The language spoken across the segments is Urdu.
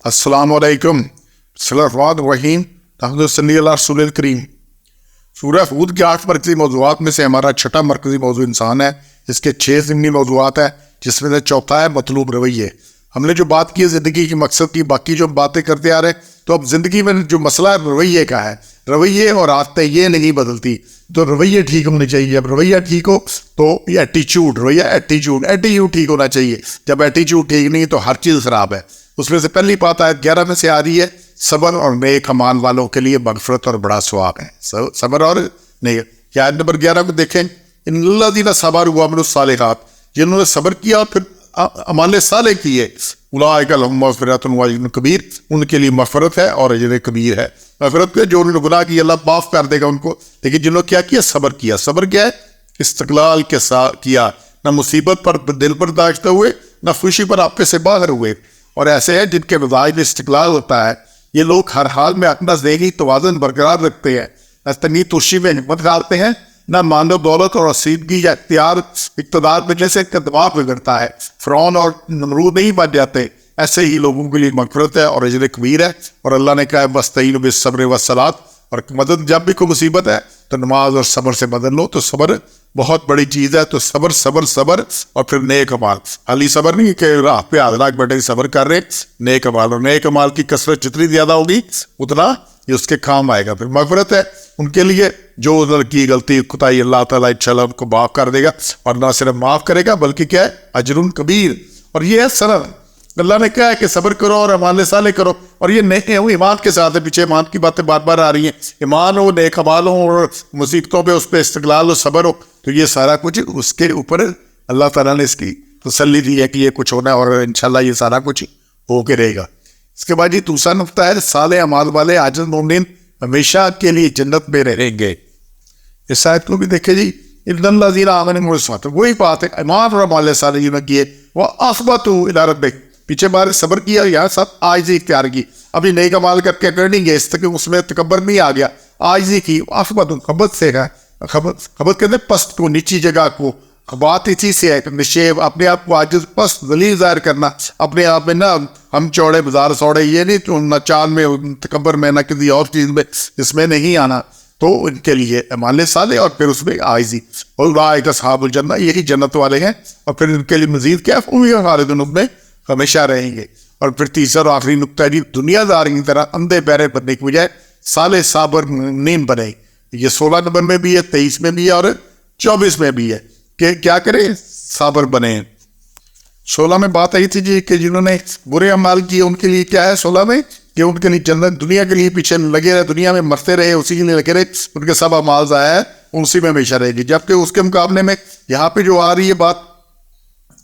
السلام علیکم بسم اللہ الرحمن الرحیم نحمد صلی اللہ رسول الکریم۔ سورہ ہود کے 8 مرکزی موضوعات میں سے ہمارا 6واں مرکزی موضوع انسان ہے۔ اس کے 6 ضمنی موضوعات ہیں، جس میں سے چوتھا ہے مطلوب رویے۔ ہم نے جو بات کی ہے زندگی کے مقصد کی، باقی جو باتیں کرتے آ رہے ہیں، تو اب زندگی میں جو مسئلہ رویے کا ہے، رویے اور عادتیں یہ نہیں بدلتی، تو رویے ٹھیک ہونے چاہیے۔ جب رویہ ٹھیک ہو تو یہ ایٹیچیوڈ، رویہ ایٹیچیوڈ ٹھیک ہونا چاہیے۔ جب ایٹیچیوڈ ٹھیک نہیں تو ہر چیز خراب ہے۔ اس میں سے پہلی بات آیت 11 میں سے آ رہی ہے، صبر اور نیک اعمال والوں کے لیے مغفرت اور بڑا ثواب ہے۔ صبر اور نیک، آیت نمبر 11 کو دیکھیں، ان الذین صبروا وعملوا الصالحات، جنہوں نے صبر کیا اور پھر اعمال صالح کیے، اولئک لہم مغفرۃ واجر کبیر، ان کے لیے مغفرت ہے اور اجر کبیر ہے۔ مغفرت کے جو انہوں نے گناہ کیے اللہ معاف کر دے گا ان کو، لیکن جنہوں نے کیا کیا؟ صبر کیا۔ صبر کیا ہے؟ استقلال کے ساتھ کیا، نہ مصیبت پر دل پر داشتے ہوئے، نہ خوشی پر آپے سے باہر ہوئے۔ اور ایسے ہیں جن کے مزاج میں استقلال ہوتا ہے، یہ لوگ ہر حال میں اپنا ذہنی توازن برقرار رکھتے ہیں، نستنی ترشی میں ہمت ڈالتے ہیں، نہ مانو دولت اور رسیدگی یا اقتدار ملنے سے دماغ بگڑتا ہے، فرعون اور نمرود نہیں بن جاتے۔ ایسے ہی لوگوں کے لیے مغفرت ہے اور اجر کبیر ہے۔ اور اللہ نے کہا ہے وَاسْتَعِینُوا بِالصَّبْرِ وَالصَّلَاةِ، اور مدد جب بھی کوئی مصیبت ہے تو نماز اور صبر سے مدد لو۔ تو صبر بہت بڑی چیز ہے، تو صبر صبر صبر اور پھر نیک اعمال۔ خالی صبر نہیں کہ راہ پہ آدھا بیٹھے صبر کر رہے، نیک اعمال، اور نیک اعمال کی کثرت جتنی زیادہ ہوگی اتنا یہ اس کے کام آئے گا۔ پھر مغفرت ہے ان کے لیے جو ادھر کی غلطی کوتاہی اللہ تعالیٰ انشاءاللہ ان کو معاف کر دے گا، اور نہ صرف معاف کرے گا بلکہ کیا ہے؟ اجر کبیر۔ اور یہ ہے صبر۔ اللہ نے کہا ہے کہ صبر کرو اور اعمال صالح کرو، اور یہ نیک ایمان کے ساتھ ہے۔ پیچھے ایمان کی باتیں بار بار آ رہی ہیں، ایمان ہو، نیک اعمال ہو، اور مصیبتوں پہ اس پہ استقلال ہو، صبر ہو، تو یہ سارا کچھ اس کے اوپر اللہ تعالیٰ نے اس کی تسلی دی ہے کہ یہ کچھ ہونا ہے، اور انشاءاللہ یہ سارا کچھ ہو کے رہے گا۔ اس کے بعد یہ دوسرا نقطہ ہے، صالح اعمال والے عاجز مومنین ہمیشہ کے لیے جنت میں رہیں گے۔ اس آیت کو بھی دیکھیں جی، اِنَّ الَّذِينَ آمَنُوا وَعَمِلُوا، وہی بات ہے، ایمان اور اعمال صالح نے کیے، وَأَخْبَتُوا إِلَىٰ رَبِّهِمْ، پیچھے بارے صبر کیا، یہاں سب عاجزی اختیار کی۔ ابھی نیک اعمال کر کے کر نہیں گئے، اس تک اس میں تکبر نہیں آ گیا، عاجزی کی۔ خبت سے ہے، خبت کہتے ہیں پست کو، نیچی جگہ کو۔ بات اسی سے ہے کہ نشیب، اپنے آپ کو عاجز پست ذلیل ظاہر کرنا، اپنے آپ میں نہ ہم چوڑے بازار سوڑے، یہ نہیں، نہ چال میں، تکبر میں، نہ کسی اور چیز میں، اس میں نہیں آنا۔ تو ان کے لیے اعمال صالح اور پھر اس میں عاجزی، اولئک اصحاب الجنہ، یہی جنت والے ہیں۔ اور پھر ان کے لیے مزید کیا؟ ہم خالدون، میں ہمیشہ رہیں گے۔ اور پھر تیسرا اور آخری نقطہ ہے، دنیا دار کی طرح اندھے بہرے بننے کی بجائے صالح صابر مومنین بنے۔ یہ 16 نمبر میں بھی ہے، 23 میں بھی ہے، اور 24 میں بھی ہے کہ کیا کریں؟ صابر بنے۔ 16 میں بات آئی تھی جی کہ جنہوں نے برے اعمال کیے ان کے لیے کیا ہے 16 میں؟ کہ ان کے لیے جنت، دنیا کے لیے پیچھے لگے رہے، دنیا میں مرتے رہے، اسی کے لیے لگے رہے، ان کے سب اعمال ضائع ہے، اسی میں ہمیشہ رہے گی۔ جبکہ اس کے مقابلے میں یہاں پہ جو آ رہی ہے بات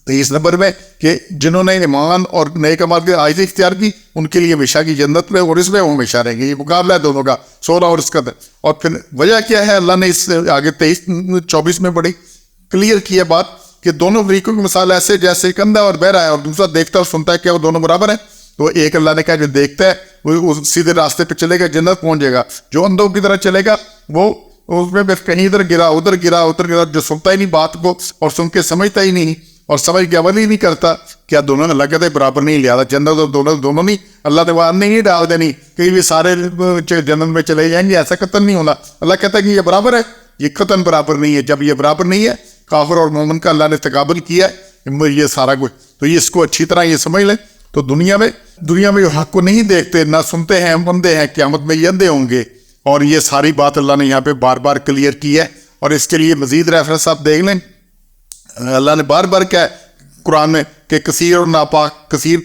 23 نمبر میں کہ جنہوں نے ایمان اور نیک اعمال کے عاجزی اختیار کی، ان کے لیے ہمیشہ کی جنت میں، اور اس میں وہ ہمیشہ رہیں گے۔ یہ مقابلہ ہے دونوں کا، 16 اور اس کا۔ اور پھر وجہ کیا ہے؟ اللہ نے اس آگے 23-24 میں بڑی کلیئر کی ہے بات کہ دونوں فریقوں کی مثال ایسے جیسے ایک اندھا اور بہرا ہے، اور دوسرا دیکھتا اور سنتا ہے، کیا وہ دونوں برابر ہیں؟ تو ایک اللہ نے کہا جو دیکھتا ہے وہ سیدھے راستے پہ چلے گا، جنت پہنچ جائے گا۔ جو اندھوں کی طرح چلے گا وہ اس میں کہیں ادھر گرا ادھر گرا ادھر گرا، جو سنتا ہی نہیں بات کو اور سن کے سمجھتا ہی نہیں اور سمجھ کے عمل ہی نہیں کرتا، کیا دونوں نے اللہ کہتے ہیں برابر نہیں لیا؟ جنت اور دونوں نہیں، اللہ نے وہاں نہیں ڈال دینی کہ بھی سارے جنت میں چلے جائیں گے، ایسا قطن نہیں ہونا۔ اللہ کہتا ہے کہ یہ برابر ہے، یہ قطن برابر نہیں ہے۔ جب یہ برابر نہیں ہے، کافر اور مومن کا اللہ نے تقابل کیا ہے، یہ سارا کچھ، تو یہ اس کو اچھی طرح یہ سمجھ لیں۔ تو دنیا میں جو حق کو نہیں دیکھتے نہ سنتے ہیں، اندھے ہیں، قیامت میں یہ اندھے ہوں گے۔ اور یہ ساری بات اللہ نے یہاں پہ بار بار کلیئر کی ہے، اور اس کے لیے مزید ریفرنس آپ دیکھ لیں۔ اللہ نے بار بار کیا ہے قرآن میں کہ کثیر اور ناپاک، کثیر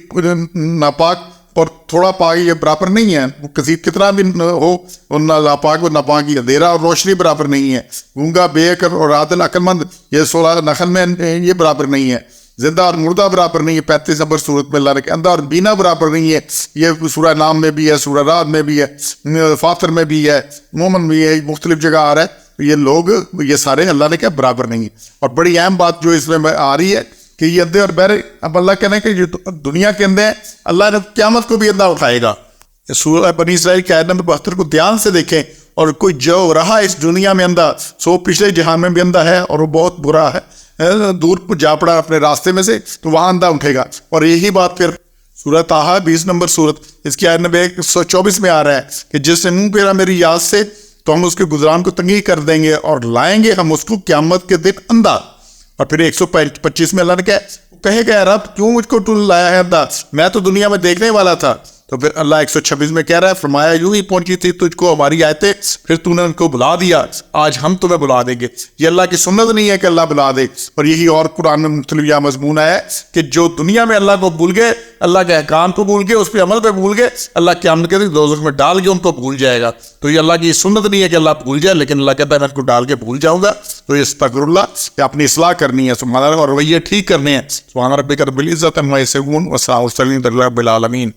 ناپاک اور تھوڑا پاک یہ برابر نہیں ہے۔ کثیر کتنا بھی ہو، اور ناپاک و ناپاک کی اندھیرا اور روشنی برابر نہیں ہے۔ گونگا، بے عقل اور عادل عقل مند، یہ 16 نخل میں یہ برابر نہیں ہے۔ زندہ اور مردہ برابر نہیں ہے، 35 نمبر صورت میں اللہ نے کہا۔ اندھا اور بینا برابر نہیں ہے، یہ سورہ نام میں بھی ہے، سورہ رعد میں بھی ہے، فاطر میں بھی ہے، مومن بھی ہے، مختلف جگہ آ رہا ہے۔ یہ لوگ یہ سارے اللہ نے کہا برابر نہیں ہے۔ اور بڑی اہم بات جو اس میں آ رہی ہے کہ یہ اندھے اور بہرے، اب اللہ کہنے کہ یہ دنیا کے اندھے ہیں، اللہ نے قیامت کو بھی اندھا اٹھائے گا۔ سورہ بنی اسرائیل کی آیت نمبر 72 کو دھیان سے دیکھیں، اور کوئی جو رہا اس دنیا میں اندھا، سو پچھلے جہان میں بھی اندھا ہے، اور وہ بہت برا ہے، دور جا پڑا اپنے راستے میں سے، تو وہاں اندھا اٹھے گا۔ اور یہی بات پھر سورہ طٰہٰ 20 نمبر سورت، اس کی آیت نمبر 124 میں آ رہا ہے کہ جس نے منہ پھیرا میری یاد سے تو ہم اس کے گزران کو تنگی کر دیں گے اور لائیں گے ہم اس کو قیامت کے دن اندھا۔ اور پھر 125 میں اللہ نے کہے گا رب کیوں مجھ کو تو لایا ہے اندھا، میں تو دنیا میں دیکھنے والا تھا۔ تو پھر اللہ 126 میں کہہ رہا ہے فرمایا یوں ہی پہنچی تھی تجھ کو ہماری آیتیں، پھر تو نے ان کو بلا دیا، آج ہم تمہیں بلا دیں گے۔ یہ اللہ کی سنت نہیں ہے کہ اللہ بلا دے، اور یہی اور قرآن میں مختلف یہ مضمون ہے کہ جو دنیا میں اللہ کو بھول گئے، اللہ کے احکام کو بھول گئے، اس پہ عمل پہ بھول گئے، اللہ قیامت کے دن دوزخ میں ڈال کے ان کو بھول جائے گا۔ تو یہ اللہ کی سنت نہیں ہے کہ اللہ بھول جائے، لیکن اللہ کہتا ہے میں ان کو ڈال کے بھول جاؤں گا۔ تو یہ استغفر اللہ کہ اپنی اصلاح کرنی ہے، سبحان اللہ، اور رویے ٹھیک کرنے ہیں۔ سبحان ربک رب العزۃ عما یصفون وسلام علی المرسلین والحمد للہ رب العالمین۔